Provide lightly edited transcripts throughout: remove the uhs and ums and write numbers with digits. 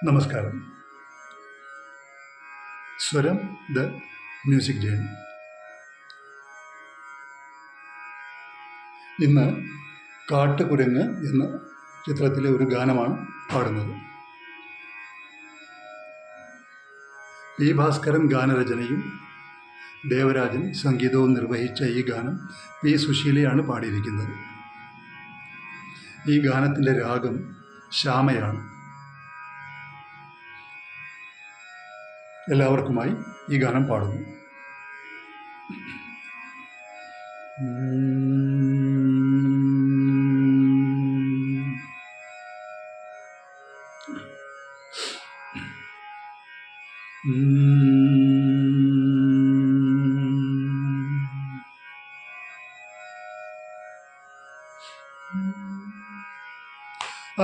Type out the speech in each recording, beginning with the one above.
നമസ്കാരം. സ്വരം the music journey. ഇന്ന് കാട്ടുകുരങ്ങ് എന്ന ചിത്രത്തിലെ ഒരു ഗാനമാണ് പാടുന്നത്. പി ഭാസ്കരൻ ഗാനരചനയും ദേവരാജൻ സംഗീതവും നിർവഹിച്ച ഈ ഗാനം പി സുശീലയാണ് പാടിയിരിക്കുന്നത്. ഈ ഗാനത്തിൻ്റെ രാഗം ശ്യാമയാണ്. എല്ലാവർക്കുമായി ഈ ഗാനം പാടുന്നു.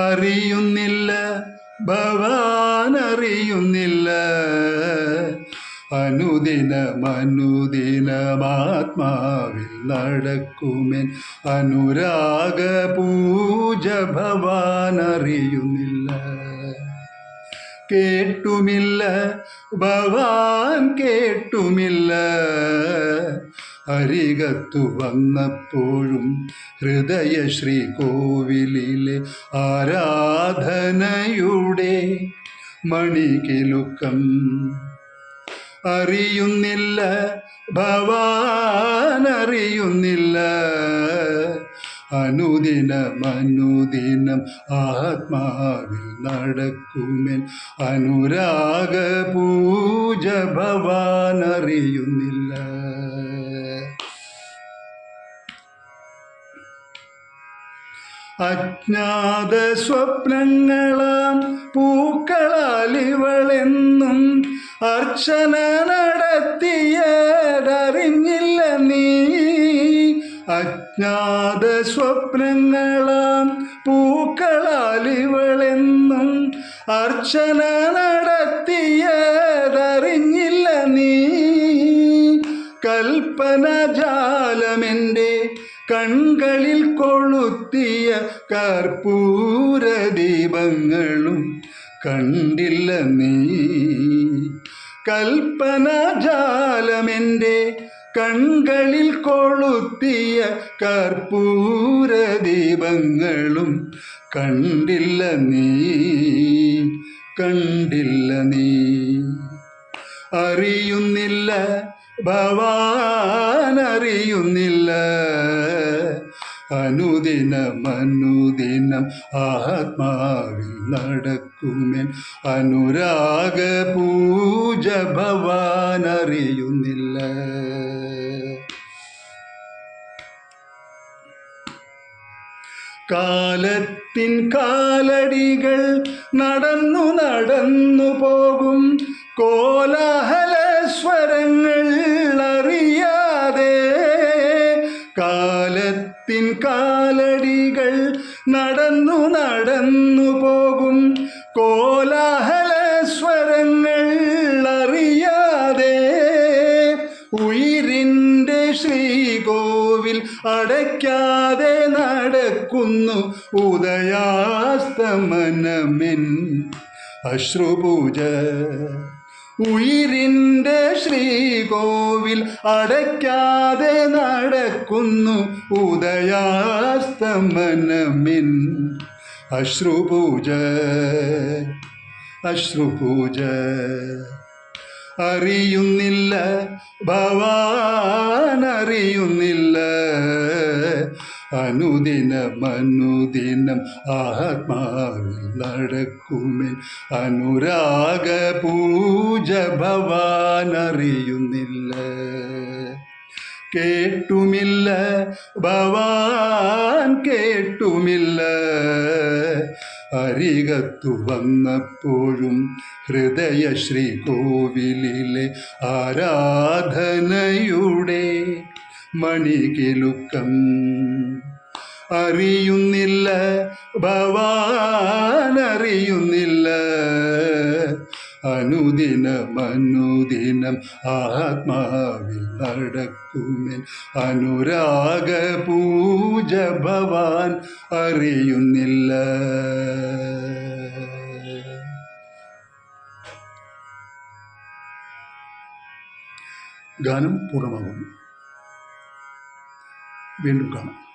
അറിയുന്നില്ല ഭവാനറിയുന്നില്ല, അനുദിനമാത്മാവിൽ നടക്കുമെൻ അനുരാഗ പൂജ ഭവാനറിയുന്നില്ല. കേട്ടുമില്ല ഭവാൻ കേട്ടുമില്ല, അരികത്തു വന്നപ്പോഴും ഹൃദയ ശ്രീകോവിലിലെ ആരാധനയുടെ മണികിലുക്കം. അറിയുന്നില്ല ഭവാനറിയുന്നില്ല, അനുദിനം ആത്മാവിൽ നടക്കുമെൻ അനുരാഗ പൂജ ഭവാനറിയുന്നില്ല. അജ്ഞാത സ്വപ്നങ്ങളാം പൂക്കളാലിവളെന്നും അർച്ചന നടത്തിയതറിഞ്ഞില്ല നീ. അജ്ഞാത സ്വപ്നങ്ങളാം പൂക്കളാലിവളെന്നും അർച്ചന നടത്തിയതറിഞ്ഞില്ല നീ. കൽപ്പനജാലമെൻ്റെ കൺകളിൽ കൊളുത്തിയ കർപ്പൂരദീപങ്ങളും കണ്ടില്ല നീ. കൽപ്പനജാലമെൻ്റെ കൺകളിൽ കൊളുത്തിയ കർപ്പൂരദീപങ്ങളും കണ്ടില്ല നീ, കണ്ടില്ല നീ. അറിയുന്നില്ല ഭവാനറിയുന്നില്ല, അനുദിനം ആത്മാവിൽ നടക്കുമെൻ അനുരാഗ പൂജ ഭവാനറിയുന്നില്ല. കാലത്തിൻ കാലടികൾ നടന്നു നടന്നു പോകും കോലാഹലസ്വരങ്ങൾ അറിയാതെ. കാലത്തിൻ കാലടികൾ നടന്നു നടന്നു പോകും കോലാഹലസ്വരങ്ങൾ അറിയാതെ. ഉയിരിൻ്റെ ശ്രീകോവിൽ അടയ്ക്കാതെ നടക്കുന്നു ഉദയാസ്തമനമെൻ അശ്രുപൂജ. ഉയിരിൻ്റെ ശ്രീകോവിൽ അടയ്ക്കാതെ നടക്കുന്നു ഉദയാസ്തമനമെൻ അശ്രുപൂജ, അശ്രുപൂജ. അറിയുന്നില്ല ഭവാനറിയുന്നില്ല, അനുദിനം ആത്മാവിൽ നടക്കുമെൻ അനുരാഗ പൂജ ഭവാനറിയുന്നില്ല. കേട്ടുമില്ല ഭവാൻ കേട്ടുമില്ല, അരികത്തു വന്നപ്പോഴും ഹൃദയ ശ്രീകോവിലിലെ ആരാധനയുടെ മണികിലുക്കം. അറിയുന്നില്ല ഭവാനറിയുന്നില്ല, അനുദിനം ദിനം ആത്മാവിൽ നടക്കുമെൻ അനുരാഗ പൂജ ഭവാൻ അറിയുന്നില്ല. ഗാനം പൂർണ്ണമാകുന്നു. വീണ്ടും കാണാം.